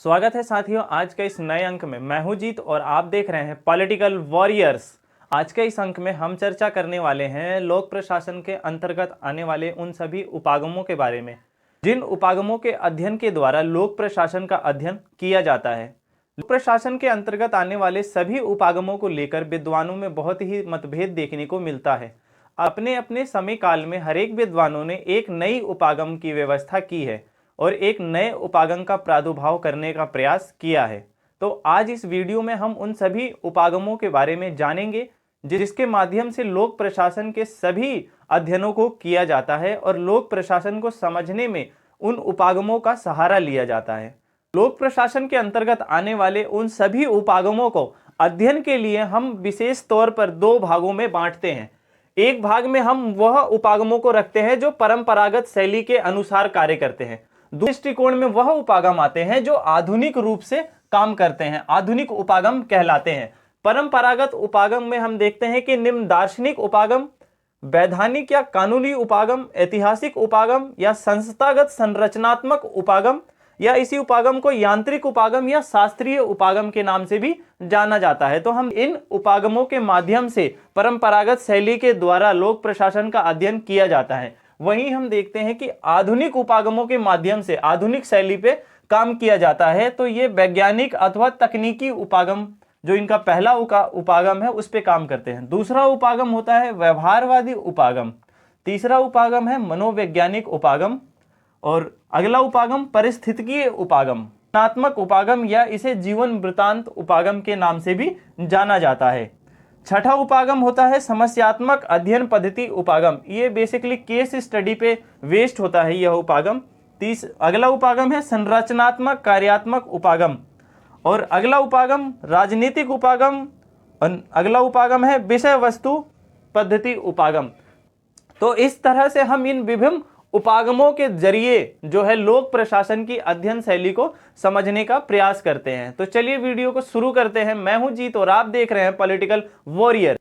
स्वागत है साथियों आज के इस नए अंक में। मैं हूं जीत और आप देख रहे हैं पॉलिटिकल वॉरियर्स। आज के इस अंक में हम चर्चा करने वाले हैं लोक प्रशासन के अंतर्गत आने वाले उन सभी उपागमों के बारे में जिन उपागमों के अध्ययन के द्वारा लोक प्रशासन का अध्ययन किया जाता है। लोक प्रशासन के अंतर्गत आने वाले सभी उपागमों को लेकर विद्वानों में बहुत ही मतभेद देखने को मिलता है। अपने अपने समय काल में हर एक विद्वानों ने एक नई उपागम की व्यवस्था की है और एक नए उपागम का प्रादुर्भाव करने का प्रयास किया है। तो आज इस वीडियो में हम उन सभी उपागमों के बारे में जानेंगे जिसके माध्यम से लोक प्रशासन के सभी अध्ययनों को किया जाता है और लोक प्रशासन को समझने में उन उपागमों का सहारा लिया जाता है। लोक प्रशासन के अंतर्गत आने वाले उन सभी उपागमों को अध्ययन के लिए हम विशेष तौर पर दो भागों में बांटते हैं। एक भाग में हम वह उपागमों को रखते हैं जो परंपरागत शैली के अनुसार कार्य करते हैं। दूसरे दृष्टिकोण में वह उपागम आते हैं जो आधुनिक रूप से काम करते हैं, आधुनिक उपागम कहलाते हैं। परंपरागत उपागम में हम देखते हैं कि निम्न दार्शनिक उपागम, वैधानिक या कानूनी उपागम, ऐतिहासिक उपागम या संस्थागत संरचनात्मक उपागम या इसी उपागम को यांत्रिक उपागम या शास्त्रीय उपागम के नाम से भी जाना जाता है। तो हम इन उपागमों के माध्यम से परंपरागत शैली के द्वारा लोक प्रशासन का अध्ययन किया जाता है। वहीं हम देखते हैं कि आधुनिक उपागमों के माध्यम से आधुनिक शैली पे काम किया जाता है। तो ये वैज्ञानिक अथवा तकनीकी उपागम जो इनका पहला उपागम है उस पे काम करते हैं। दूसरा उपागम होता है व्यवहारवादी उपागम, तीसरा उपागम है मनोवैज्ञानिक उपागम और अगला उपागम परिस्थितिकीय उपागम, रचनात्मक उपागम या इसे जीवन वृत्तांत उपागम के नाम से भी जाना जाता है। छठा उपागम होता है समस्यात्मक अध्ययन पद्धति उपागम। ये बेसिकली केस स्टडी पे वेस्ट होता है यह उपागम। अगला उपागम है संरचनात्मक कार्यात्मक उपागम और अगला उपागम राजनीतिक उपागम और अगला उपागम है विषय वस्तु पद्धति उपागम। तो इस तरह से हम इन विभिन्न उपागमों के जरिए जो है लोक प्रशासन की अध्ययन शैली को समझने का प्रयास करते हैं। तो चलिए वीडियो को शुरू करते हैं। मैं हूं जीत और आप देख रहे हैं पॉलिटिकल वॉरियर।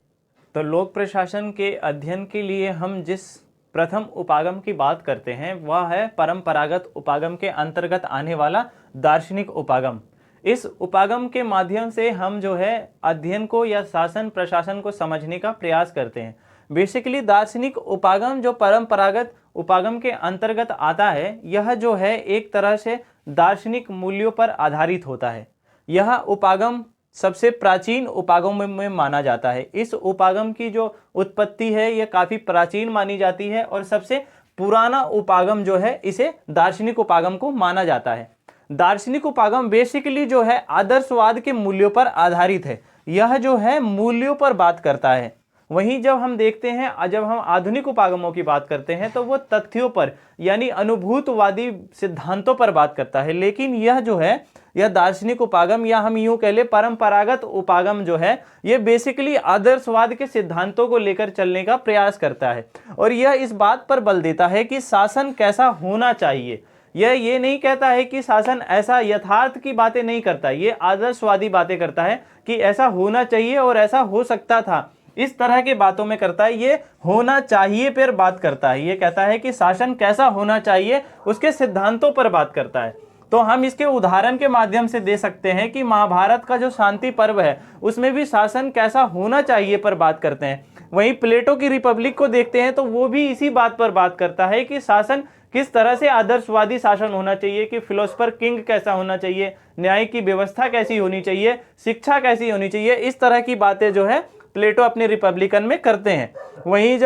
तो लोक प्रशासन के अध्ययन के लिए हम जिस प्रथम उपागम की बात करते हैं वह है परंपरागत उपागम के अंतर्गत आने वाला दार्शनिक उपागम। इस उपागम के माध्यम से हम जो है अध्ययन को या शासन प्रशासन को समझने का प्रयास करते हैं। बेसिकली दार्शनिक उपागम जो परंपरागत उपागम के अंतर्गत आता है यह जो है एक तरह से दार्शनिक मूल्यों पर आधारित होता है। यह उपागम सबसे प्राचीन उपागम में माना जाता है। इस उपागम की जो उत्पत्ति है यह काफ़ी प्राचीन मानी जाती है और सबसे पुराना उपागम जो है इसे दार्शनिक उपागम को माना जाता है। दार्शनिक उपागम बेसिकली जो है आदर्शवाद के मूल्यों पर आधारित है। यह जो है मूल्यों पर बात करता है। वहीं जब हम देखते हैं जब हम आधुनिक उपागमों की बात करते हैं तो वो तथ्यों पर यानी अनुभूतवादी सिद्धांतों पर बात करता है। लेकिन यह जो है यह दार्शनिक उपागम या हम यूं कह ले परंपरागत उपागम जो है ये बेसिकली आदर्शवाद के सिद्धांतों को लेकर चलने का प्रयास करता है और यह इस बात पर बल देता है कि शासन कैसा होना चाहिए। यह ये नहीं कहता है कि शासन ऐसा यथार्थ की बातें नहीं करता, ये आदर्शवादी बातें करता है कि ऐसा होना चाहिए और ऐसा हो सकता था, इस तरह की बातों में करता है। ये होना चाहिए पर बात करता है। ये कहता है कि शासन कैसा होना चाहिए उसके सिद्धांतों पर बात करता है। तो हम इसके उदाहरण के माध्यम से दे सकते हैं कि महाभारत का जो शांति पर्व है उसमें भी शासन कैसा होना चाहिए पर बात करते हैं। वहीं प्लेटो की रिपब्लिक को देखते हैं तो वो भी इसी बात पर बात करता है कि शासन किस तरह से आदर्शवादी शासन होना चाहिए, कि फिलोसफर किंग कैसा होना चाहिए, न्याय की व्यवस्था कैसी होनी चाहिए, शिक्षा कैसी होनी चाहिए। इस तरह की बातें जो है प्लेटो अपने रिपब्लिकन में करते हैं। वहीं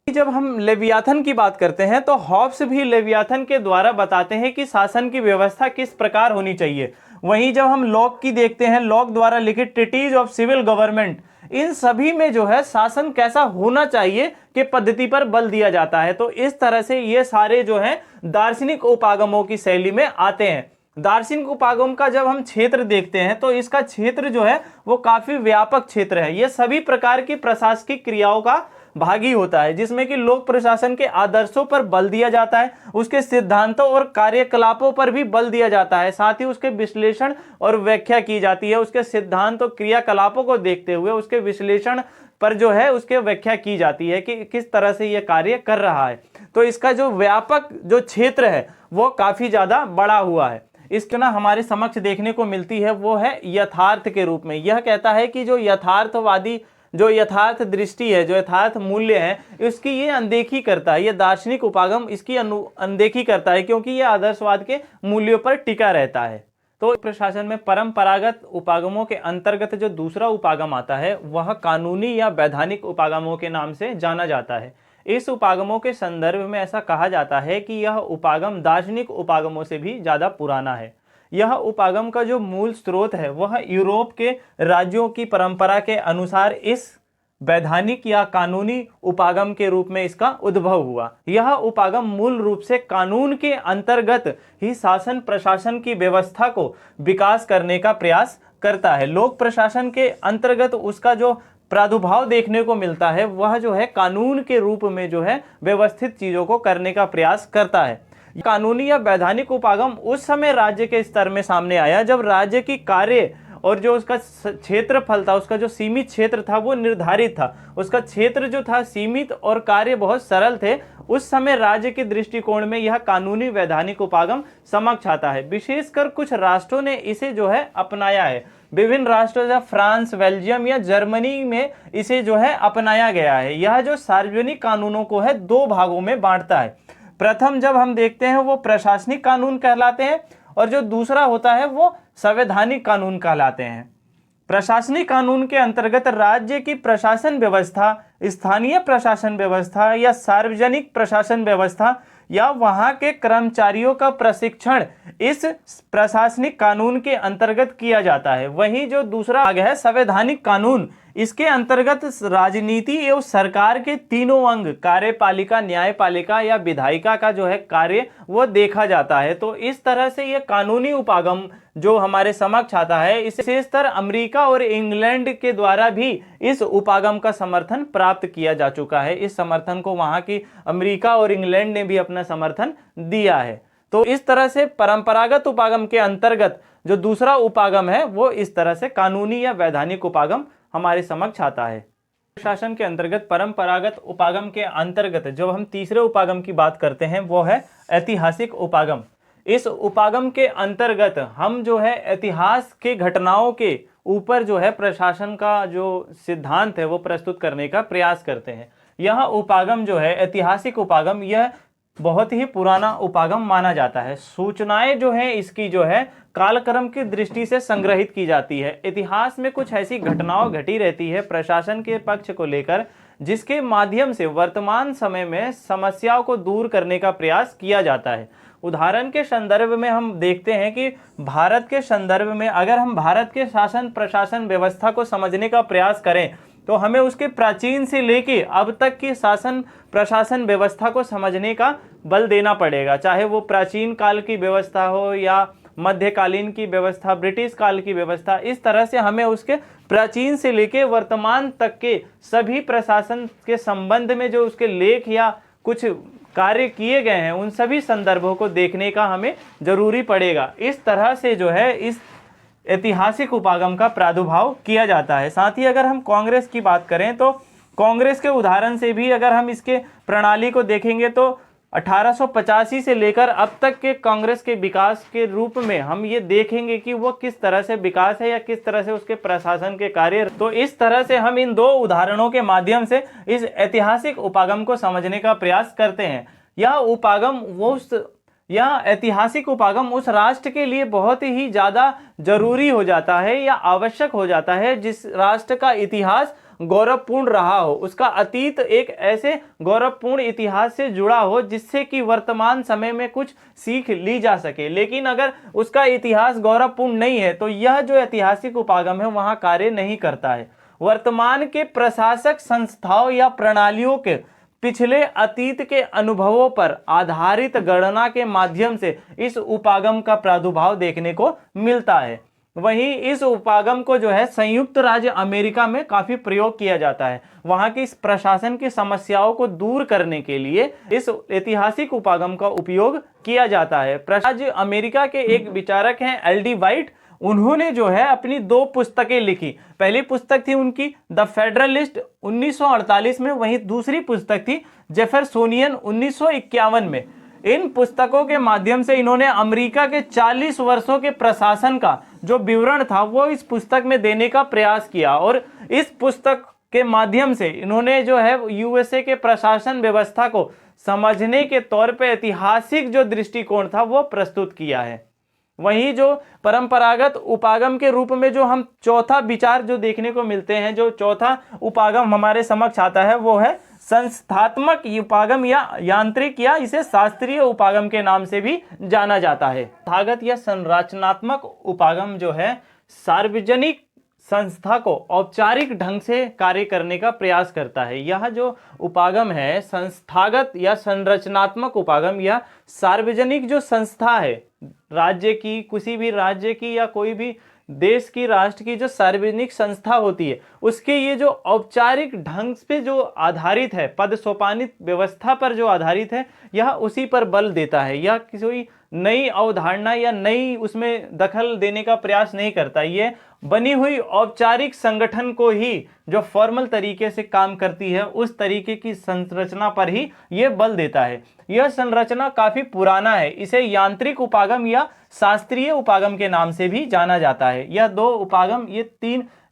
जब हम लेवियाथन की बात करते हैं तो हॉब्स भी लेवियाथन के द्वारा बताते हैं कि शासन की व्यवस्था किस प्रकार होनी चाहिए। वहीं जब हम लॉक की देखते हैं, लॉक द्वारा लिखित ट्रीटीज ऑफ सिविल गवर्नमेंट, इन सभी में जो है शासन कैसा होना चाहिए के पद्धति पर बल दिया जाता है। तो इस तरह से ये सारे जो है दार्शनिक उपागमों की शैली में आते हैं। दार्शनिक उपागम का जब हम क्षेत्र देखते हैं तो इसका क्षेत्र जो है वो काफी व्यापक क्षेत्र है। ये सभी प्रकार की प्रशासनिक क्रियाओं का भागी होता है जिसमें कि लोक प्रशासन के आदर्शों पर बल दिया जाता है, उसके सिद्धांतों और कार्यकलापों पर भी बल दिया जाता है, साथ ही उसके विश्लेषण और व्याख्या की जाती है। उसके सिद्धांत और क्रियाकलापों को देखते हुए उसके विश्लेषण पर जो है उसके व्याख्या की जाती है कि किस तरह से यह कार्य कर रहा है। तो इसका जो व्यापक जो क्षेत्र है वो काफी ज्यादा बड़ा हुआ है। इसको ना हमारे समक्ष देखने को मिलती है वो है यथार्थ के रूप में। यह कहता है कि जो यथार्थवादी, जो यथार्थ दृष्टि है, जो यथार्थ मूल्य है, इसकी ये अनदेखी करता है। ये दार्शनिक उपागम इसकी अनदेखी करता है, क्योंकि ये आदर्शवाद के मूल्यों पर टिका रहता है। तो प्रशासन में परंपरागत उपागमों के अंतर्गत जो दूसरा उपागम आता है वह कानूनी या वैधानिक उपागमों के नाम से जाना जाता है। इस उपागमों के संदर्भ में ऐसा कहा जाता है कि यह उपागम दार्शनिक उपागमों से भी ज़्यादा पुराना है। यह उपागम का जो मूल स्रोत है वह यूरोप के राज्यों की परंपरा के अनुसार इस वैधानिक या कानूनी उपागम के रूप में इसका उद्भव हुआ। यह उपागम मूल रूप से कानून के अंतर्गत ही शासन प्रशासन की व्यवस्था को विकास करने का प्रयास करता है। लोक प्रशासन के अंतर्गत उसका जो प्रादुर्भाव देखने को मिलता है वह जो है कानून के रूप में जो है व्यवस्थित चीजों को करने का प्रयास करता है। कानूनी या वैधानिक उपागम उस समय राज्य के स्तर में सामने आया जब राज्य की कार्य और जो उसका क्षेत्रफल था, उसका जो सीमित क्षेत्र था वो निर्धारित था। उसका क्षेत्र जो था सीमित और कार्य बहुत सरल थे। उस समय राज्य के दृष्टिकोण में यह कानूनी वैधानिक उपागम समक्ष आता है। विशेषकर कुछ राष्ट्रों ने इसे जो है अपनाया है। विभिन्न राष्ट्रों जैसे फ्रांस, बेल्जियम या जर्मनी में इसे जो है अपनाया गया है। यह जो सार्वजनिक कानूनों को है दो भागों में बांटता है। प्रथम जब हम देखते हैं वो प्रशासनिक कानून कहलाते हैं और जो दूसरा होता है वो संवैधानिक कानून कहलाते हैं। प्रशासनिक कानून के अंतर्गत राज्य की प्रशासन व्यवस्था, स्थानीय प्रशासन व्यवस्था या सार्वजनिक प्रशासन व्यवस्था या वहां के कर्मचारियों का प्रशिक्षण इस प्रशासनिक कानून के अंतर्गत किया जाता है। वहीं जो दूसरा भाग है संवैधानिक कानून, इसके अंतर्गत राजनीति एवं सरकार के तीनों अंग, कार्यपालिका, न्यायपालिका या विधायिका का जो है कार्य वो देखा जाता है। तो इस तरह से ये कानूनी उपागम जो हमारे समक्ष आता है, इसे विशेषतर अमेरिका और इंग्लैंड के द्वारा भी इस उपागम का समर्थन प्राप्त किया जा चुका है। इस समर्थन को वहां की अमेरिका और इंग्लैंड ने भी अपना समर्थन दिया है। तो इस तरह से परंपरागत उपागम के अंतर्गत जो दूसरा उपागम है वो इस तरह से कानूनी या वैधानिक उपागम हमारे समक्ष आता है। प्रशासन के अंतर्गत परंपरागत उपागम के अंतर्गत जब हम तीसरे उपागम की बात करते हैं वो है ऐतिहासिक उपागम। इस उपागम के अंतर्गत हम जो है इतिहास के घटनाओं के ऊपर जो है प्रशासन का जो सिद्धांत है वो प्रस्तुत करने का प्रयास करते हैं। यह उपागम जो है ऐतिहासिक उपागम, यह बहुत ही पुराना उपागम माना जाता है। सूचनाएं जो है इसकी जो है कालक्रम की दृष्टि से संग्रहित की जाती है। इतिहास में कुछ ऐसी घटनाओं घटी रहती है प्रशासन के पक्ष को लेकर जिसके माध्यम से वर्तमान समय में समस्याओं को दूर करने का प्रयास किया जाता है। उदाहरण के संदर्भ में हम देखते हैं कि भारत के संदर्भ में अगर हम भारत के शासन प्रशासन व्यवस्था को समझने का प्रयास करें तो हमें उसके प्राचीन से लेके अब तक की शासन प्रशासन व्यवस्था को समझने का बल देना पड़ेगा। चाहे वो प्राचीन काल की व्यवस्था हो या मध्यकालीन की व्यवस्था, ब्रिटिश काल की व्यवस्था, इस तरह से हमें उसके प्राचीन से लेके वर्तमान तक के सभी प्रशासन के संबंध में जो उसके लेख या कुछ कार्य किए गए हैं उन सभी संदर्भों को देखने का हमें जरूरी पड़ेगा। इस तरह से जो है इस ऐतिहासिक उपागम का प्रादुर्भाव किया जाता है। साथ ही अगर हम कांग्रेस की बात करें तो कांग्रेस के उदाहरण से भी अगर हम इसके प्रणाली को देखेंगे तो 1885 से लेकर अब तक के कांग्रेस के विकास के रूप में हम ये देखेंगे कि वो किस तरह से विकास है या किस तरह से उसके प्रशासन के कार्य। तो इस तरह से हम इन दो उदाहरणों के माध्यम से इस ऐतिहासिक उपागम को समझने का प्रयास करते हैं। यह ऐतिहासिक उपागम उस राष्ट्र के लिए बहुत ही ज़्यादा जरूरी हो जाता है या आवश्यक हो जाता है जिस राष्ट्र का इतिहास गौरवपूर्ण रहा हो, उसका अतीत एक ऐसे गौरवपूर्ण इतिहास से जुड़ा हो जिससे कि वर्तमान समय में कुछ सीख ली जा सके। लेकिन अगर उसका इतिहास गौरवपूर्ण नहीं है तो यह जो ऐतिहासिक उपागम है वहाँ कार्य नहीं करता है। वर्तमान के प्रशासक संस्थाओं या प्रणालियों के पिछले अतीत के अनुभवों पर आधारित गणना के माध्यम से इस उपागम का प्रादुर्भाव देखने को मिलता है। वहीं इस उपागम को जो है संयुक्त राज्य अमेरिका में काफी प्रयोग किया जाता है। वहां की प्रशासन की समस्याओं को दूर करने के लिए इस ऐतिहासिक उपागम का उपयोग किया जाता है। राज्य अमेरिका के एक विचारक हैं एल.डी. वाइट, उन्होंने जो है अपनी 2 पुस्तकें लिखी। पहली पुस्तक थी उनकी द फेडरलिस्ट 1948 में, वहीं दूसरी पुस्तक थी जेफरसोनियन 1951 में। इन पुस्तकों के माध्यम से इन्होंने अमेरिका के 40 वर्षों के प्रशासन का जो विवरण था वो इस पुस्तक में देने का प्रयास किया, और इस पुस्तक के माध्यम से इन्होंने जो है यूएसए के प्रशासन व्यवस्था को समझने के तौर पे ऐतिहासिक जो दृष्टिकोण था वो प्रस्तुत किया है। वहीं जो परंपरागत उपागम के रूप में जो हम चौथा विचार जो देखने को मिलते हैं, जो चौथा उपागम हमारे समक्ष आता है वो है संस्थात्मक उपागम या यांत्रिक, या इसे शास्त्रीय उपागम के नाम से भी जाना जाता है। संस्थागत या संरचनात्मक उपागम जो है सार्वजनिक संस्था को औपचारिक ढंग से कार्य करने का प्रयास करता है। यह जो उपागम है संस्थागत या संरचनात्मक उपागम, या सार्वजनिक जो संस्था है राज्य की, किसी भी राज्य की या कोई भी देश की, राष्ट्र की जो सार्वजनिक संस्था होती है उसके ये जो औपचारिक ढंग पे जो आधारित है, पद सोपानित व्यवस्था पर जो आधारित है, यह उसी पर बल देता है। यह किसी नई अवधारणा या नई उसमें दखल देने का प्रयास नहीं करता। ये बनी हुई औपचारिक संगठन को ही जो फॉर्मल तरीके से काम करती है उस तरीके की संरचना पर ही ये बल देता है। यह संरचना काफी पुराना है। इसे यांत्रिक उपागम या शास्त्रीय उपागम के नाम से भी जाना जाता है। यह दो उपागम,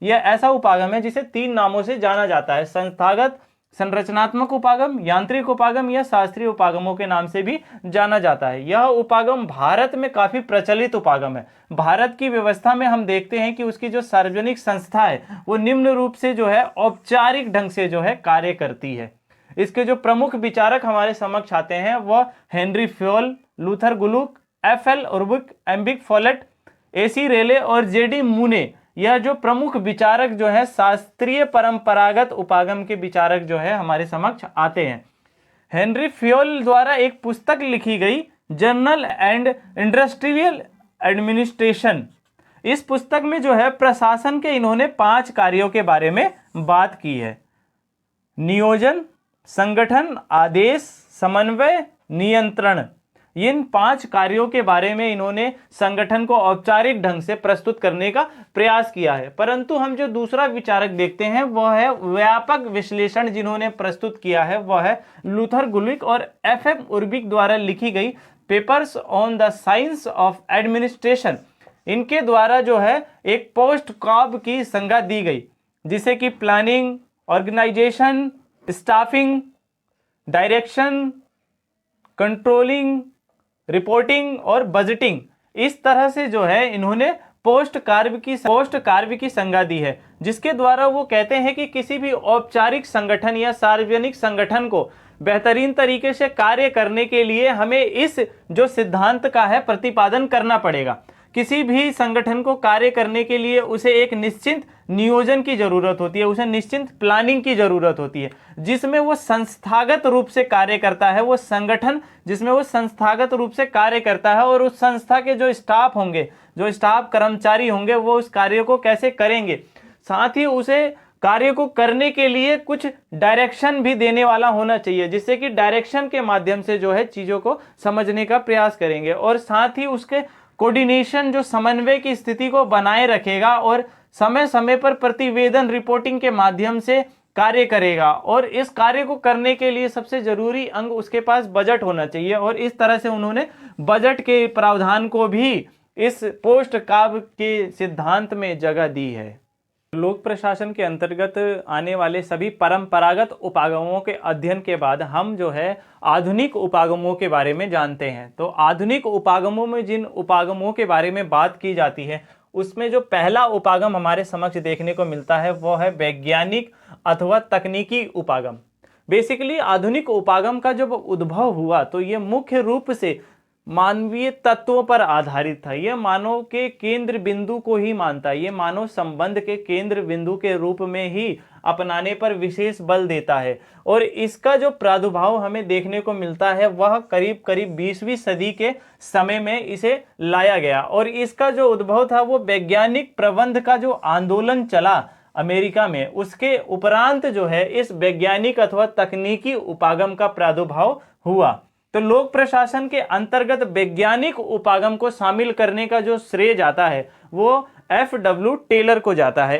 यह ऐसा उपागम है जिसे 3 नामों से जाना जाता है: संस्थागत, संरचनात्मक उपागम, यांत्रिक उपागम या शास्त्रीय उपागमों के नाम से भी जाना जाता है। यह उपागम भारत में काफी प्रचलित उपागम है। भारत की व्यवस्था में हम देखते हैं कि उसकी जो सार्वजनिक संस्था है वो निम्न रूप से जो है औपचारिक ढंग से जो है कार्य करती है। इसके जो प्रमुख विचारक हमारे समक्ष आते हैं वह Henry Fayol, Luther Gulick, F L. Urwick, एम्बिक फॉलेट, ए.सी. रेले और जे.डी. मूने, यह जो प्रमुख विचारक जो है शास्त्रीय परंपरागत उपागम के विचारक जो है हमारे समक्ष आते हैं। हेनरी फ्योल द्वारा एक पुस्तक लिखी गई, जर्नल एंड इंडस्ट्रियल एडमिनिस्ट्रेशन। इस पुस्तक में जो है प्रशासन के इन्होंने 5 कार्यों के बारे में बात की है: नियोजन, संगठन, आदेश, समन्वय, नियंत्रण। इन 5 कार्यों के बारे में इन्होंने संगठन को औपचारिक ढंग से प्रस्तुत करने का प्रयास किया है। परंतु हम जो दूसरा विचारक देखते हैं वह है व्यापक विश्लेषण, जिन्होंने प्रस्तुत किया है वह है लूथर गुलिक और एफ.एम. उर्बिक द्वारा लिखी गई papers on the science of administration. इनके द्वारा जो है एक पोस्ट कॉब की संज्ञा दी गई, जिसे कि planning, organisation, staffing, direction, controlling, reporting और बजटिंग, इस तरह से जो है इन्होंने पोस्ट कार्य की संज्ञा दी है, जिसके द्वारा वो कहते हैं कि किसी भी औपचारिक संगठन या सार्वजनिक संगठन को बेहतरीन तरीके से कार्य करने के लिए हमें इस जो सिद्धांत का है प्रतिपादन करना पड़ेगा। किसी भी संगठन को कार्य करने के लिए उसे एक निश्चित नियोजन की जरूरत होती है, उसे निश्चित प्लानिंग की जरूरत होती है, जिसमें वो संस्थागत रूप से कार्य करता है। वो संगठन जिसमें वो संस्थागत रूप से कार्य करता है, और उस संस्था के जो स्टाफ होंगे, जो स्टाफ कर्मचारी होंगे, वो उस कार्य को कैसे करेंगे, साथ ही उसे कार्य को करने के लिए कुछ डायरेक्शन भी देने वाला होना चाहिए, जिससे कि डायरेक्शन के माध्यम से जो है चीजों को समझने का प्रयास करेंगे, और साथ ही उसके कोऑर्डिनेशन, जो समन्वय की स्थिति को बनाए रखेगा, और समय समय पर प्रतिवेदन रिपोर्टिंग के माध्यम से कार्य करेगा। और इस कार्य को करने के लिए सबसे जरूरी अंग उसके पास बजट होना चाहिए, और इस तरह से उन्होंने बजट के प्रावधान को भी इस पोस्ट कॉब के सिद्धांत में जगह दी है। लोक प्रशासन के अंतर्गत आने वाले सभी परंपरागत उपागमों के अध्ययन के बाद हम जो है आधुनिक उपागमों के बारे में जानते हैं। तो आधुनिक उपागमों में जिन उपागमों के बारे में बात की जाती है उसमें जो पहला उपागम हमारे समक्ष देखने को मिलता है वो है वैज्ञानिक अथवा तकनीकी उपागम। बेसिकली आधुनिक उपागम का जब उद्भव हुआ तो ये मुख्य रूप से मानवीय तत्वों पर आधारित था। यह मानव के केंद्र बिंदु को ही मानता है, ये मानव संबंध के केंद्र बिंदु के रूप में ही अपनाने पर विशेष बल देता है। और इसका जो प्रादुर्भाव हमें देखने को मिलता है वह करीब करीब 20वीं सदी के समय में इसे लाया गया। और इसका जो उद्भव था वो वैज्ञानिक प्रबंध का जो आंदोलन चला अमेरिका में, उसके उपरांत जो है इस वैज्ञानिक अथवा तकनीकी उपागम का प्रादुर्भाव हुआ। तो लोक प्रशासन के अंतर्गत वैज्ञानिक उपागम को शामिल करने का जो श्रेय जाता है वो F.W. टेलर को जाता है।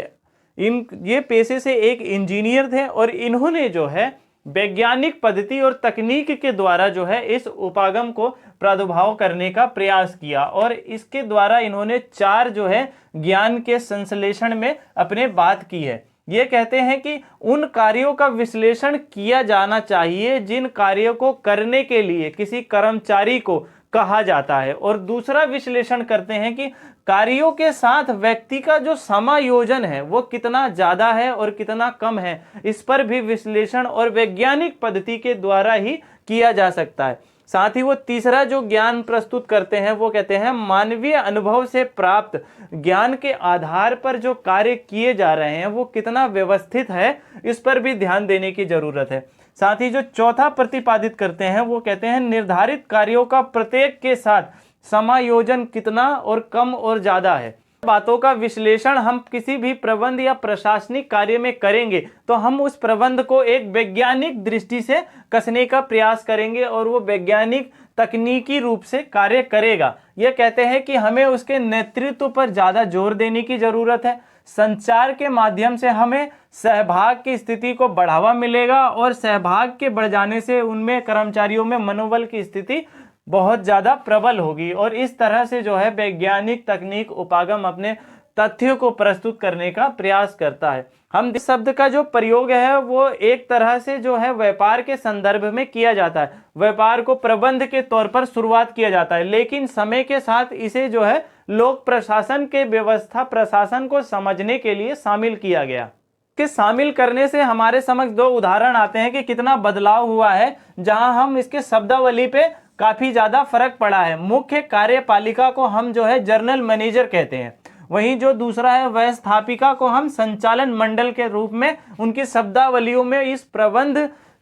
ये पेशे से एक इंजीनियर थे और इन्होंने जो है वैज्ञानिक पद्धति और तकनीक के द्वारा जो है इस उपागम को प्रादुर्भाव करने का प्रयास किया। और इसके द्वारा इन्होंने 4 जो है ज्ञान के संश्लेषण में अपने बात की है। ये कहते हैं कि उन कार्यों का विश्लेषण किया जाना चाहिए जिन कार्यों को करने के लिए किसी कर्मचारी को कहा जाता है, और दूसरा विश्लेषण करते हैं कि कार्यों के साथ व्यक्ति का जो समायोजन है वो कितना ज्यादा है और कितना कम है। इस पर भी विश्लेषण और वैज्ञानिक पद्धति के द्वारा ही किया जा सकता है। साथ ही वो तीसरा जो ज्ञान प्रस्तुत करते हैं वो कहते हैं मानवीय अनुभव से प्राप्त ज्ञान के आधार पर जो कार्य किए जा रहे हैं वो कितना व्यवस्थित है, इस पर भी ध्यान देने की जरूरत है। साथ ही जो चौथा प्रतिपादित करते हैं वो कहते हैं निर्धारित कार्यों का प्रत्येक के साथ समायोजन कितना और कम और ज्यादा है। बातों का विश्लेषण हम किसी भी प्रबंध या प्रशासनिक कार्य में करेंगे तो हम उस प्रबंध को एक वैज्ञानिक दृष्टि से कसने का प्रयास करेंगे और वो वैज्ञानिक तकनीकी रूप से कार्य करेगा। ये कहते हैं कि हमें उसके नेतृत्व पर ज्यादा जोर देने की जरूरत है। संचार के माध्यम से हमें सहभाग की स्थिति को बढ़ावा मिलेगा और सहभाग के बढ़ जाने से उनमें कर्मचारियों में मनोबल की स्थिति बहुत ज्यादा प्रबल होगी। और इस तरह से जो है वैज्ञानिक तकनीक उपागम अपने तथ्यों को प्रस्तुत करने का प्रयास करता है। हम इस शब्द का जो प्रयोग है वो एक तरह से जो है व्यापार के संदर्भ में किया जाता है। व्यापार को प्रबंध के तौर पर शुरुआत किया जाता है, लेकिन समय के साथ इसे जो है लोक प्रशासन के व्यवस्था प्रशासन को समझने के लिए शामिल किया गया। कि शामिल करने से हमारे समक्ष 2 उदाहरण आते हैं कि कितना बदलाव हुआ है, जहां हम इसके शब्दावली पे काफी ज्यादा फर्क पड़ा है। मुख्य कार्यपालिका को हम जो है जनरल मैनेजर कहते हैं, वहीं जो दूसरा है व्यवस्थापिका को हम संचालन मंडल के रूप में उनकी शब्दावलियों में इस प्रबंध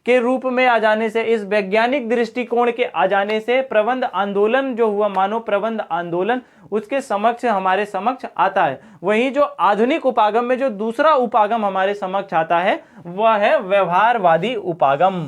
के रूप में आ जाने से, इस वैज्ञानिक दृष्टिकोण के आ जाने से प्रबंध आंदोलन जो हुआ, मानव प्रबंध आंदोलन, उसके समक्ष हमारे समक्ष आता है। वहीं जो आधुनिक उपागम में जो दूसरा उपागम हमारे समक्ष आता है वह है व्यवहारवादी उपागम।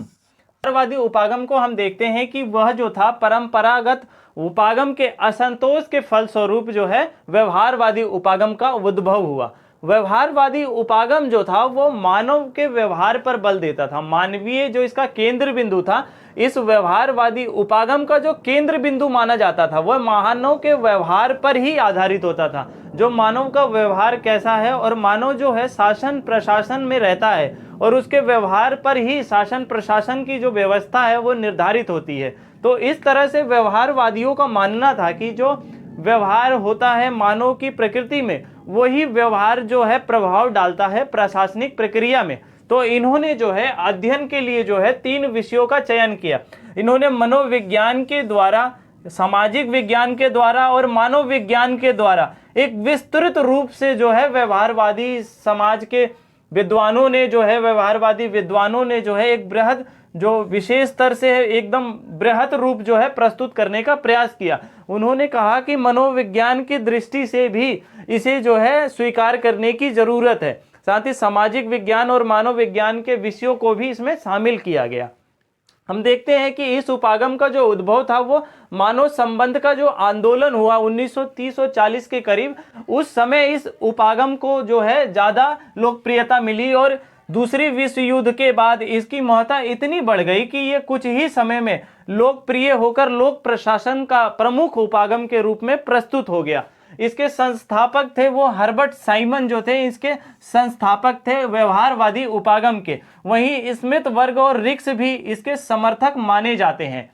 व्यवहारवादी उपागम को हम देखते हैं कि वह जो था परंपरागत उपागम के असंतोष के फलस्वरूप जो है व्यवहारवादी उपागम का उद्भव हुआ। व्यवहारवादी उपागम जो था वो मानव के व्यवहार पर बल देता था। मानवीय जो इसका केंद्र बिंदु था, इस व्यवहारवादी उपागम का जो केंद्र बिंदु माना जाता था वह मानव के व्यवहार पर ही आधारित होता था। जो मानव का व्यवहार कैसा है और मानव जो है शासन प्रशासन में रहता है और उसके व्यवहार पर ही शासन प्रशासन की जो व्यवस्था है वो निर्धारित होती है। तो इस तरह से व्यवहारवादियों का मानना था कि जो व्यवहार होता है मानव की प्रकृति में, वही व्यवहार जो है प्रभाव डालता है प्रशासनिक प्रक्रिया में। तो इन्होंने जो है अध्ययन के लिए जो है 3 विषयों का चयन किया। इन्होंने मनोविज्ञान के द्वारा, सामाजिक विज्ञान के द्वारा और मानव विज्ञान के द्वारा एक विस्तृत रूप से जो है व्यवहारवादी समाज के विद्वानों ने जो है, व्यवहारवादी विद्वानों ने जो है एक बृहद जो विशेष स्तर से एकदम बृहत रूप जो है प्रस्तुत करने का प्रयास किया। उन्होंने कहा कि मनोविज्ञान की दृष्टि से भी इसे जो है स्वीकार करने की जरूरत है। साथ ही सामाजिक विज्ञान और मानव विज्ञान के विषयों को भी इसमें शामिल किया गया। हम देखते हैं कि इस उपागम का जो उद्भव था वो मानव संबंध का जो आंदोलन हुआ 1930 और 40 के करीब, उस समय इस उपागम को जो है ज्यादा लोकप्रियता मिली और दूसरी विश्व युद्ध के बाद इसकी महत्ता इतनी बढ़ गई कि ये कुछ ही समय में लोकप्रिय होकर लोक प्रशासन का प्रमुख उपागम के रूप में प्रस्तुत हो गया। इसके संस्थापक थे वो हर्बर्ट साइमन जो थे, इसके संस्थापक थे व्यवहारवादी उपागम के। वहीं स्मिथ वर्ग और रिक्स भी इसके समर्थक माने जाते हैं।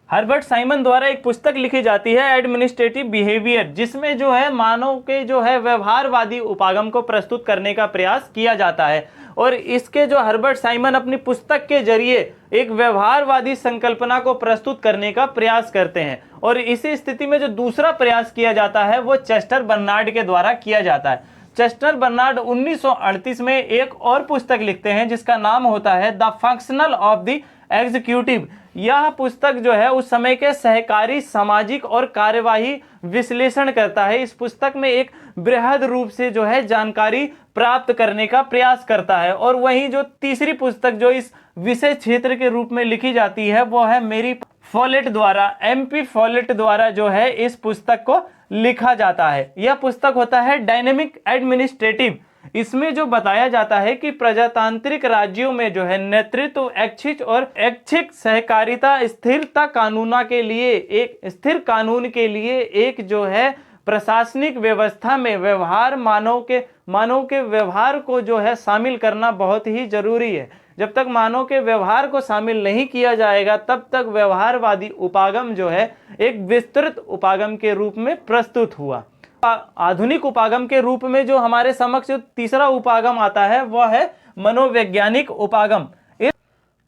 हर्बर्ट साइमन द्वारा एक पुस्तक लिखी जाती है एडमिनिस्ट्रेटिव बिहेवियर, जिसमें जो है मानव के जो है व्यवहारवादी उपागम को प्रस्तुत करने का प्रयास किया जाता है। और इसके जो हर्बर्ट साइमन अपनी पुस्तक के जरिए एक व्यवहारवादी संकल्पना को प्रस्तुत करने का प्रयास करते हैं। और इसी स्थिति में जो दूसरा प्रयास किया जाता है वो चेस्टर बर्नार्ड के द्वारा किया जाता है। चेस्टर बर्नार्ड 1938 में एक और पुस्तक लिखते हैं जिसका नाम होता है the functional of the executive. यह पुस्तक जो है उस समय के सहकारी सामाजिक और कार्यवाही विश्लेषण करता है। इस पुस्तक में एक बृहद रूप से जो है जानकारी प्राप्त करने का प्रयास करता है। और वहीं जो तीसरी पुस्तक जो इस विषय क्षेत्र के रूप में लिखी जाती है वो है मेरी फॉलेट द्वारा, MP फॉलेट द्वारा जो है इस पुस्तक को लिखा जाता है। यह पुस्तक होता है डायनेमिक एडमिनिस्ट्रेटिव। इसमें जो बताया जाता है कि प्रजातांत्रिक राज्यों में जो है नेतृत्व ऐच्छिक और ऐच्छिक सहकारिता स्थिरता कानूना के लिए एक स्थिर कानून के लिए एक जो है प्रशासनिक व्यवस्था में व्यवहार मानव के व्यवहार को जो है शामिल करना बहुत ही जरूरी है। जब तक मानव के व्यवहार को शामिल नहीं किया जाएगा तब तक व्यवहारवादी उपागम जो है एक विस्तृत उपागम के रूप में प्रस्तुत हुआ। आधुनिक उपागम के रूप में जो हमारे समक्ष तीसरा उपागम आता है वह है मनोवैज्ञानिक उपागम। इस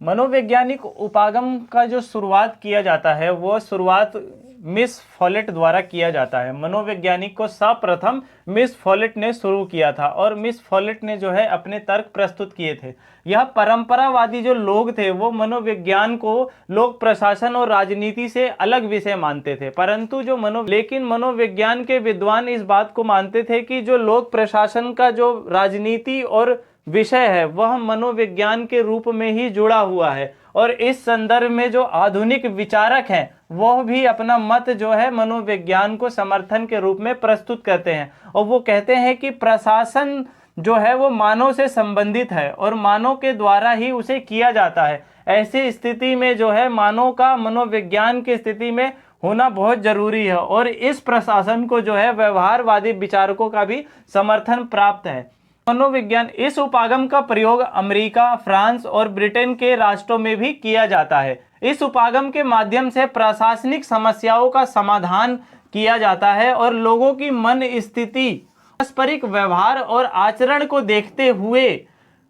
मनोवैज्ञानिक उपागम का जो शुरुआत किया जाता है वह शुरुआत मिस फॉलेट द्वारा किया जाता है। मनोवैज्ञानिक को सर्वप्रथम मिस फॉलेट ने शुरू किया था और मिस फॉलेट ने जो है अपने तर्क प्रस्तुत किए थे। यह परंपरावादी जो लोग थे वो मनोविज्ञान को लोक प्रशासन और राजनीति से अलग विषय मानते थे, परंतु लेकिन मनोविज्ञान के विद्वान इस बात को मानते थे कि जो लोक प्रशासन का जो राजनीति और विषय है वह मनोविज्ञान के रूप में ही जुड़ा हुआ है। और इस संदर्भ में जो आधुनिक विचारक हैं वह भी अपना मत जो है मनोविज्ञान को समर्थन के रूप में प्रस्तुत करते हैं और वो कहते हैं कि प्रशासन जो है वो मानव से संबंधित है और मानव के द्वारा ही उसे किया जाता है। ऐसी स्थिति में जो है मानव का मनोविज्ञान की स्थिति में होना बहुत जरूरी है और इस प्रशासन को जो है व्यवहारवादी विचारकों का भी समर्थन प्राप्त है। मनोविज्ञान इस उपागम का प्रयोग अमेरिका, फ्रांस और ब्रिटेन के राष्ट्रों में भी किया जाता है। इस उपागम के माध्यम से प्रशासनिक समस्याओं का समाधान किया जाता है और लोगों की मन स्थिति, पारस्परिक व्यवहार और आचरण को देखते हुए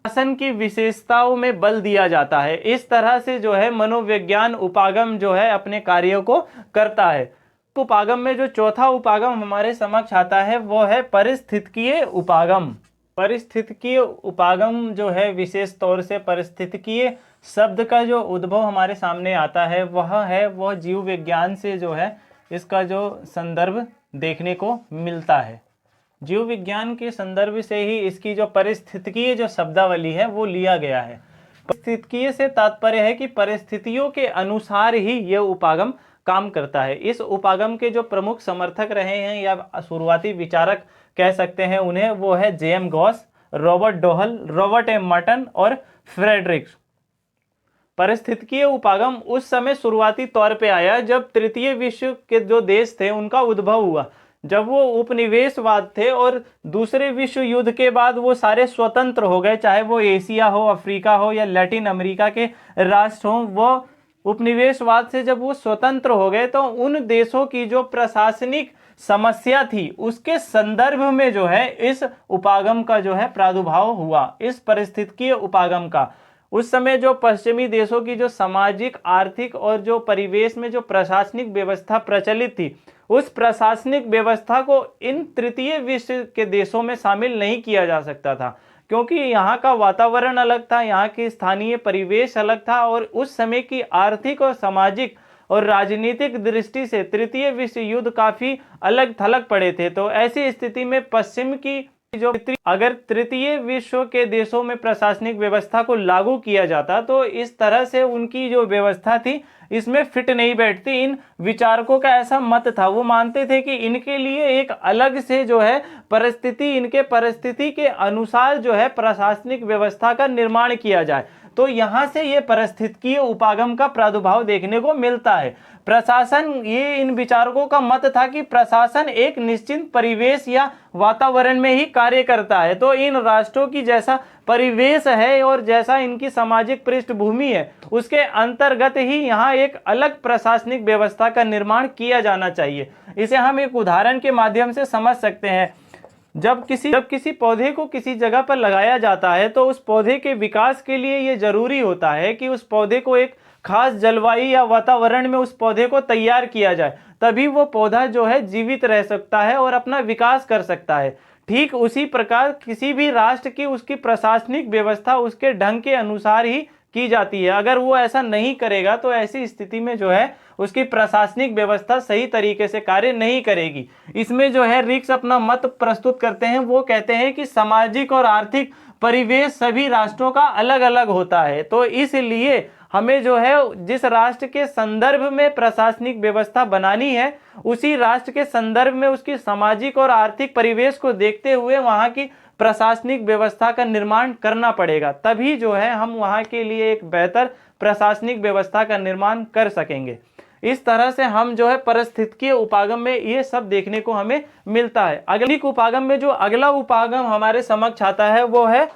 शासन की विशेषताओं में बल दिया जाता है। इस तरह से जो है मनोविज्ञान उपागम जो है अपने कार्यों को करता है। उपागम में जो चौथा उपागम हमारे समक्ष आता है वो है पारिस्थितिकीय उपागम। पारिस्थितिकीय उपागम जो है विशेष तौर से पारिस्थितिकीय शब्द का जो उद्भव हमारे सामने आता है वह जीव विज्ञान से जो है इसका जो संदर्भ देखने को मिलता है। जीव विज्ञान के संदर्भ से ही इसकी जो पारिस्थितिकीय जो शब्दावली है वो लिया गया है। पारिस्थितिकीय से तात्पर्य है कि परिस्थितियों के अनुसार ही यह उपागम काम करता है। इस उपागम के जो प्रमुख समर्थक रहे हैं या शुरुआती विचारक कह सकते हैं उन्हें, वो है J M Gaus, Robert Dahl, Robert A Merton और फ्रेडरिक्स। पारिस्थितिकीय उपागम उस समय शुरुआती तौर पे आया जब तृतीय विश्व के जो देश थे उनका उद्भव हुआ, जब वो उपनिवेशवाद थे और दूसरे विश्व युद्ध के बाद वो सारे स्वतंत्र हो गए, चाहे वो एशिया हो, अफ्रीका हो या लैटिन अमेरिका के राष्ट्र हों। वो उपनिवेशवाद से जब वो स्वतंत्र हो गए तो उन देशों की जो प्रशासनिक समस्या थी उसके संदर्भ में जो है इस उपागम का जो है प्रादुर्भाव हुआ। इस पारिस्थितिकीय उपागम का उस समय जो पश्चिमी देशों की जो सामाजिक, आर्थिक और जो परिवेश में जो प्रशासनिक व्यवस्था प्रचलित थी उस प्रशासनिक व्यवस्था को इन तृतीय विश्व के देशों में शामिल नहीं किया जा सकता था, क्योंकि यहाँ का वातावरण अलग था, यहाँ की स्थानीय परिवेश अलग था और उस समय की आर्थिक और सामाजिक और राजनीतिक दृष्टि से तृतीय विश्व युद्ध काफी अलग थलग पड़े थे। तो ऐसी स्थिति में पश्चिम की जो अगर तृतीय विश्व के देशों में प्रशासनिक व्यवस्था को लागू किया जाता तो इस तरह से उनकी जो व्यवस्था थी इसमें फिट नहीं बैठती। इन विचारकों का ऐसा मत था, वो मानते थे कि इनके लिए एक अलग से जो है परिस्थिति, इनके परिस्थिति के अनुसार जो है प्रशासनिक व्यवस्था का निर्माण किया जाए। तो यहाँ से ये पारिस्थितिकीय उपागम का प्रादुर्भाव देखने को मिलता है। प्रशासन, ये इन विचारकों का मत था कि प्रशासन एक निश्चित परिवेश या वातावरण में ही कार्य करता है। तो इन राष्ट्रों की जैसा परिवेश है और जैसा इनकी सामाजिक पृष्ठभूमि है उसके अंतर्गत ही यहाँ एक अलग प्रशासनिक व्यवस्था का निर्माण किया जाना चाहिए। इसे हम एक उदाहरण के माध्यम से समझ सकते हैं। जब किसी पौधे को किसी जगह पर लगाया जाता है तो उस पौधे के विकास के लिए ये जरूरी होता है कि उस पौधे को एक खास जलवायु या वातावरण में उस पौधे को तैयार किया जाए, तभी वो पौधा जो है जीवित रह सकता है और अपना विकास कर सकता है। ठीक उसी प्रकार किसी भी राष्ट्र की उसकी प्रशासनिक व्यवस्था उसके ढंग के अनुसार ही की जाती है। अगर वो ऐसा नहीं करेगा तो ऐसी स्थिति में जो है उसकी प्रशासनिक व्यवस्था सही तरीके से कार्य नहीं करेगी। इसमें जो है रिक्स अपना मत प्रस्तुत करते हैं। वो कहते हैं कि सामाजिक और आर्थिक परिवेश सभी राष्ट्रों का अलग अलग होता है, तो इसलिए हमें जो है जिस राष्ट्र के संदर्भ में प्रशासनिक व्यवस्था बनानी है उसी राष्ट्र के संदर्भ में उसकी सामाजिक और आर्थिक परिवेश को देखते हुए वहाँ की प्रशासनिक व्यवस्था का निर्माण करना पड़ेगा, तभी जो है हम वहाँ के लिए एक बेहतर प्रशासनिक व्यवस्था का निर्माण कर सकेंगे। इस तरह से हम जो है पारिस्थितिकीय उपागम में ये सब देखने को हमें मिलता है। अगली उपागम में जो अगला उपागम हमारे समक्ष आता है वो है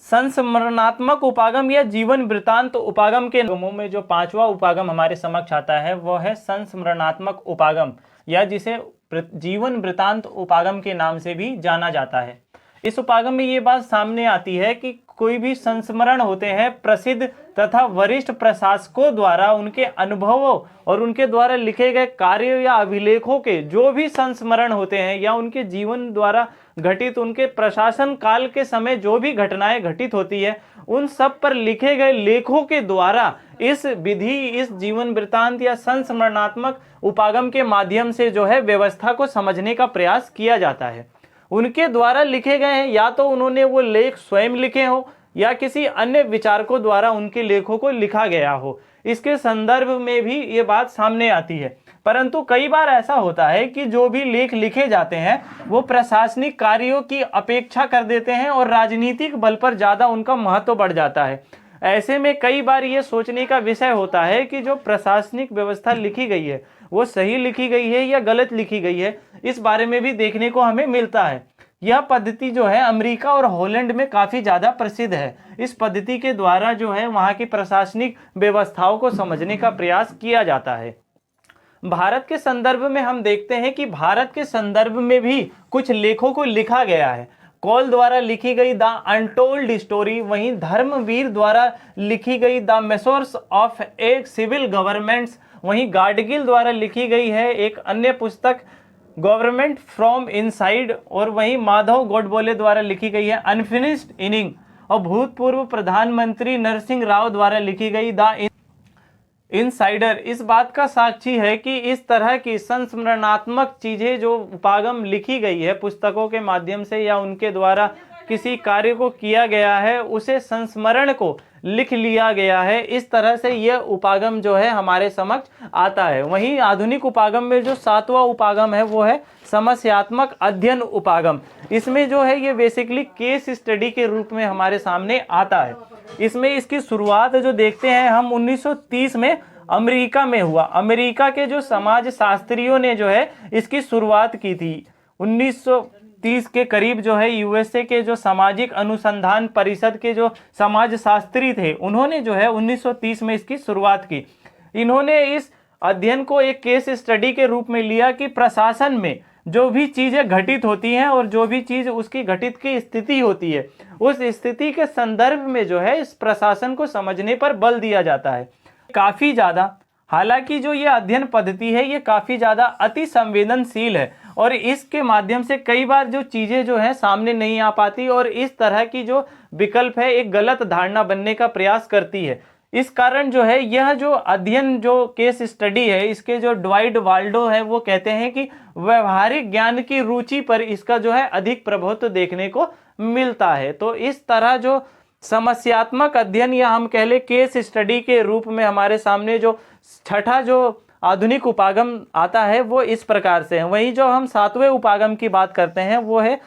संस्मरणात्मक उपागम या जीवन वृत्तांत उपागम के उपागमों में जो पांचवा उपागम हमारे समक्ष आता है वो है संस्मरणात्मक उपागम, या जिसे जीवन वृत्तांत उपागम के नाम से भी जाना जाता है। इस उपागम में ये बात सामने आती है कि कोई भी संस्मरण होते हैं प्रसिद्ध तथा वरिष्ठ प्रशासकों द्वारा उनके अनुभवों और उनके द्वारा लिखे गए कार्यों या अभिलेखों के जो भी संस्मरण होते हैं, या उनके जीवन द्वारा घटित उनके प्रशासन काल के समय जो भी घटनाएं घटित होती है, उन सब पर लिखे गए लेखों के द्वारा इस विधि, इस जीवन वृत्तांत या संस्मरणात्मक उपागम के माध्यम से जो है व्यवस्था को समझने का प्रयास किया जाता है। उनके द्वारा लिखे गए हैं, या तो उन्होंने वो लेख स्वयं लिखे हो या किसी अन्य विचारकों द्वारा उनके लेखों को लिखा गया हो, इसके संदर्भ में भी ये बात सामने आती है। परंतु कई बार ऐसा होता है कि जो भी लेख लिखे जाते हैं वो प्रशासनिक कार्यों की अपेक्षा कर देते हैं और राजनीतिक बल पर ज़्यादा उनका महत्व बढ़ जाता है। ऐसे में कई बार ये सोचने का विषय होता है कि जो प्रशासनिक व्यवस्था लिखी गई है वो सही लिखी गई है या गलत लिखी गई है, इस बारे में भी देखने को हमें मिलता है। यह पद्धति जो है अमेरिका और हॉलैंड में काफ़ी ज़्यादा प्रसिद्ध है। इस पद्धति के द्वारा जो है वहाँ की प्रशासनिक व्यवस्थाओं को समझने का प्रयास किया जाता है। भारत के संदर्भ में हम देखते हैं कि भारत के संदर्भ में भी कुछ लेखों को लिखा गया है। कॉल द्वारा लिखी गई द अनटोल्ड स्टोरी, वहीं धर्मवीर द्वारा लिखी गई the measures of a civil governments, वहीं गाडगिल द्वारा लिखी गई है एक अन्य पुस्तक गवर्नमेंट फ्रॉम इनसाइड, और वहीं माधव गोडबोले द्वारा लिखी गई है अनफिनिश्ड इनिंग, और भूतपूर्व प्रधानमंत्री नरसिंह राव द्वारा लिखी गई द इनसाइडर इस बात का साक्षी है कि इस तरह की संस्मरणात्मक चीज़ें जो उपागम लिखी गई है पुस्तकों के माध्यम से या उनके द्वारा किसी कार्य को किया गया है, उसे संस्मरण को लिख लिया गया है। इस तरह से यह उपागम जो है हमारे समक्ष आता है। वहीं आधुनिक उपागम में जो सातवां उपागम है वो है समस्यात्मक अध्ययन उपागम। इसमें जो है ये बेसिकली केस स्टडी के रूप में हमारे सामने आता है। इसमें इसकी शुरुआत जो देखते हैं हम 1930 में अमेरिका में हुआ। अमेरिका के जो समाज शास्त्रियों ने जो है इसकी शुरुआत की थी। 1930 के करीब जो है यूएसए के जो सामाजिक अनुसंधान परिषद के जो समाज शास्त्री थे, उन्होंने जो है 1930 में इसकी शुरुआत की। इन्होंने इस अध्ययन को एक केस स्टडी के रूप में लिया कि प्रशासन में जो भी चीज़ें घटित होती हैं और जो भी चीज़ उसकी घटित की स्थिति होती है, उस स्थिति के संदर्भ में जो है इस प्रशासन को समझने पर बल दिया जाता है काफ़ी ज़्यादा। हालांकि जो ये अध्ययन पद्धति है ये काफ़ी ज़्यादा अति संवेदनशील है और इसके माध्यम से कई बार जो चीज़ें जो है सामने नहीं आ पाती और इस तरह की जो विकल्प है एक गलत धारणा बनने का प्रयास करती है। इस कारण जो है यह जो अध्ययन जो केस स्टडी है, इसके जो ड्वाइट वाल्डो है वो कहते हैं कि व्यवहारिक ज्ञान की रुचि पर इसका जो है अधिक प्रभुत्व देखने को मिलता है। तो इस तरह जो समस्यात्मक अध्ययन या हम कह ले केस स्टडी के रूप में हमारे सामने जो छठा जो आधुनिक उपागम आता है वो इस प्रकार से है। वहीं जो हम सातवें उपागम की बात करते हैं वो है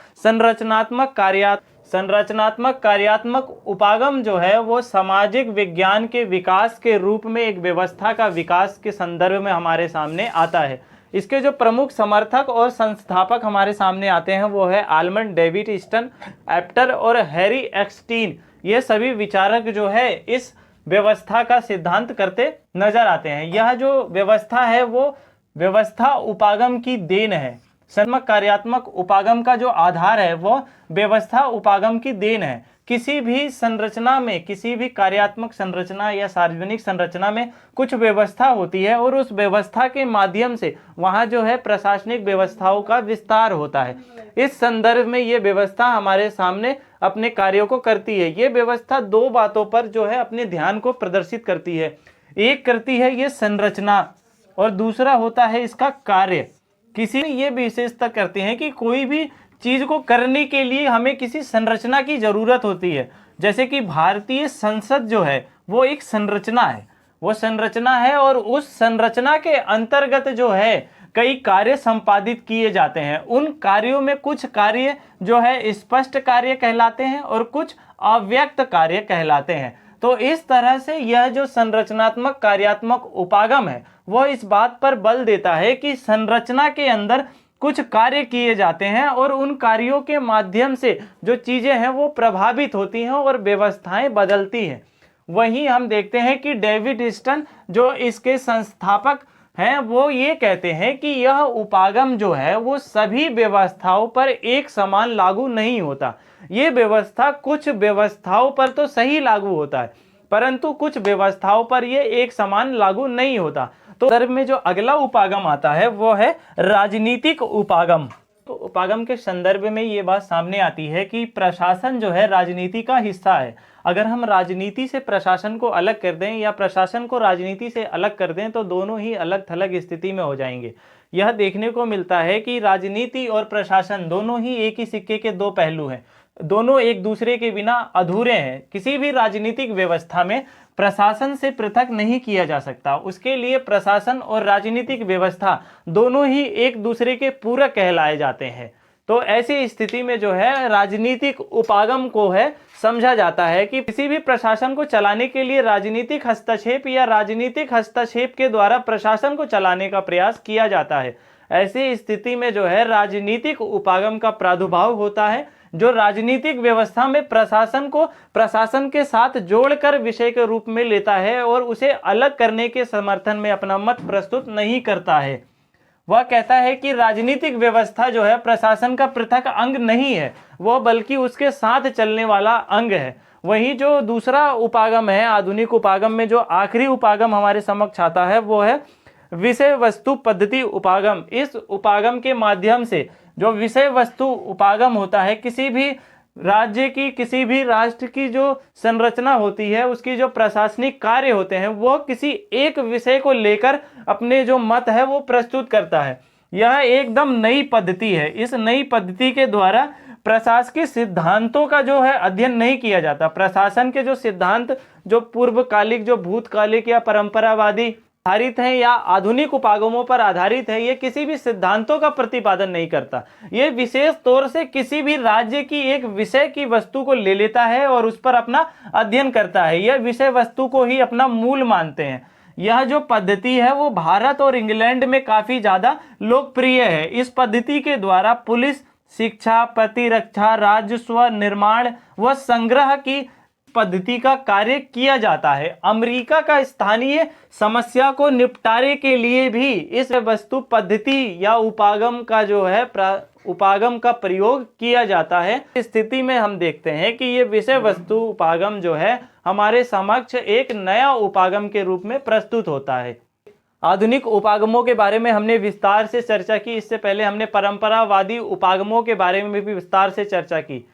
संरचनात्मक कार्यात्मक उपागम जो है वो सामाजिक विज्ञान के विकास के रूप में एक व्यवस्था का विकास के संदर्भ में हमारे सामने आता है। इसके जो प्रमुख समर्थक और संस्थापक हमारे सामने आते हैं वो है आलमंड, डेविड ईस्टन, एप्टर और हैरी एक्सटीन। ये सभी विचारक जो है इस व्यवस्था का सिद्धांत करते नजर आते हैं। यह जो व्यवस्था है वो व्यवस्था उपागम की देन है। संरचनात्मक कार्यात्मक उपागम का जो आधार है वो व्यवस्था उपागम की देन है। किसी भी संरचना में, किसी भी कार्यात्मक संरचना या सार्वजनिक संरचना में कुछ व्यवस्था होती है और उस व्यवस्था के माध्यम से वहाँ जो है प्रशासनिक व्यवस्थाओं का विस्तार होता है। इस संदर्भ में ये व्यवस्था हमारे सामने अपने कार्यों को करती है। ये व्यवस्था दो बातों पर जो है अपने ध्यान को प्रदर्शित करती है। एक करती है ये संरचना और दूसरा होता है इसका कार्य। किसी ये विशेषता करते हैं कि कोई भी चीज़ को करने के लिए हमें किसी संरचना की ज़रूरत होती है। जैसे कि भारतीय संसद जो है वो एक संरचना है, वो संरचना है और उस संरचना के अंतर्गत जो है कई कार्य संपादित किए जाते हैं। उन कार्यों में कुछ कार्य जो है स्पष्ट कार्य कहलाते हैं और कुछ अव्यक्त कार्य कहलाते हैं। तो इस तरह से यह जो संरचनात्मक कार्यात्मक उपागम है वह इस बात पर बल देता है कि संरचना के अंदर कुछ कार्य किए जाते हैं और उन कार्यों के माध्यम से जो चीजें हैं वो प्रभावित होती हैं और व्यवस्थाएं बदलती हैं। वहीं हम देखते हैं कि डेविड ईस्टन जो इसके संस्थापक हैं वो ये कहते हैं कि यह उपागम जो है वो सभी व्यवस्थाओं पर एक समान लागू नहीं होता। ये व्यवस्था कुछ व्यवस्थाओं पर तो सही लागू होता है परंतु कुछ व्यवस्थाओं पर ये एक समान लागू नहीं होता। तो संदर्भ में जो अगला उपागम आता है वो है राजनीतिक उपागम। तो उपागम के संदर्भ में ये बात सामने आती है कि प्रशासन जो है राजनीति का हिस्सा है। अगर हम राजनीति से प्रशासन को अलग कर दें या प्रशासन को राजनीति से अलग कर दें तो दोनों ही अलग थलग स्थिति में हो जाएंगे। यह देखने को मिलता है कि राजनीति और प्रशासन दोनों ही एक ही सिक्के के दो पहलू हैं, दोनों एक दूसरे के बिना अधूरे हैं। किसी भी राजनीतिक व्यवस्था में प्रशासन से पृथक नहीं किया जा सकता, उसके लिए प्रशासन और राजनीतिक व्यवस्था दोनों ही एक दूसरे के पूरक कहलाए जाते हैं। तो ऐसी स्थिति में जो है राजनीतिक उपागम को है समझा जाता है कि किसी भी प्रशासन को चलाने के लिए राजनीतिक हस्तक्षेप या राजनीतिक हस्तक्षेप के द्वारा प्रशासन को चलाने का प्रयास किया जाता है। ऐसी स्थिति में जो है राजनीतिक उपागम का प्रादुर्भाव होता है जो राजनीतिक व्यवस्था में प्रशासन को प्रशासन के साथ जोड़कर विषय के रूप में लेता है और उसे अलग करने के समर्थन में अपना मत प्रस्तुत नहीं करता है। वह कहता है कि राजनीतिक व्यवस्था जो है प्रशासन का पृथक अंग नहीं है, वह बल्कि उसके साथ चलने वाला अंग है। वहीं जो दूसरा उपागम है आधुनिक उपागम में जो आखिरी उपागम हमारे समक्ष आता है वो है विषय वस्तु पद्धति उपागम। इस उपागम के माध्यम से जो विषय वस्तु उपागम होता है, किसी भी राज्य की किसी भी राष्ट्र की जो संरचना होती है उसकी जो प्रशासनिक कार्य होते हैं वो किसी एक विषय को लेकर अपने जो मत है वो प्रस्तुत करता है। यह एकदम नई पद्धति है। इस नई पद्धति के द्वारा प्रशासकीय सिद्धांतों का जो है अध्ययन नहीं किया जाता। प्रशासन के जो सिद्धांत जो पूर्वकालिक जो भूतकालिक या परंपरावादी आधारित है या आधुनिक उपागमों पर आधारित है, ये किसी भी सिद्धांतों का प्रतिपादन नहीं करता। ये विशेष तौर से किसी भी राज्य की एक विषय की वस्तु को ले लेता है और उस पर अपना अध्ययन करता है। यह विषय वस्तु को ही अपना मूल मानते हैं। यह जो पद्धति है वो भारत और इंग्लैंड में काफी ज्यादा लोकप्रिय है। इस पद्धति के द्वारा पुलिस, शिक्षा, प्रतिरक्षा, राजस्व निर्माण व संग्रह की पद्धति का कार्य किया जाता है। अमेरिका का स्थानीय समस्या को निपटारे के लिए भी इस वस्तु पद्धति या उपागम का जो है उपागम का प्रयोग किया जाता है। इस स्थिति में हम देखते हैं कि ये विषय वस्तु उपागम जो है हमारे समक्ष एक नया उपागम के रूप में प्रस्तुत होता है। आधुनिक उपागमों के बारे में हमने विस्तार से चर्चा की। इससे पहले हमने परंपरावादी उपागमों के बारे में भी विस्तार से चर्चा की।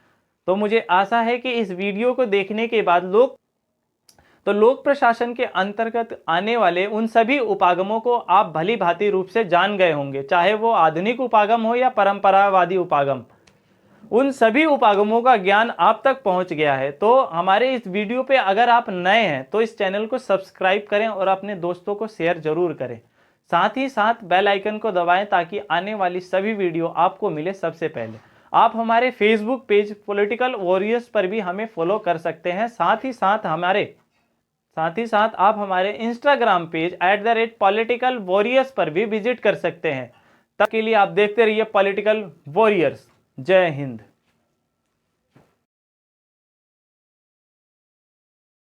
तो मुझे आशा है कि इस वीडियो को देखने के बाद लोक प्रशासन के अंतर्गत आने वाले उन सभी उपागमों को आप भली भांति रूप से जान गए होंगे, चाहे वो आधुनिक उपागम हो या परंपरावादी उपागम। उन सभी उपागमों का ज्ञान आप तक पहुंच गया है। तो हमारे इस वीडियो पे अगर आप नए हैं तो इस चैनल को सब्सक्राइब करें और अपने दोस्तों को शेयर जरूर करें। साथ ही साथ बेल आइकन को दबाएं ताकि आने वाली सभी वीडियो आपको मिले सबसे पहले। आप हमारे फेसबुक पेज पॉलिटिकल वॉरियर्स पर भी हमें फॉलो कर सकते हैं। साथ ही साथ आप हमारे इंस्टाग्राम पेज @politicalwarriors पर भी विजिट कर सकते हैं। तब के लिए आप देखते रहिए पॉलिटिकल वॉरियर्स। जय हिंद।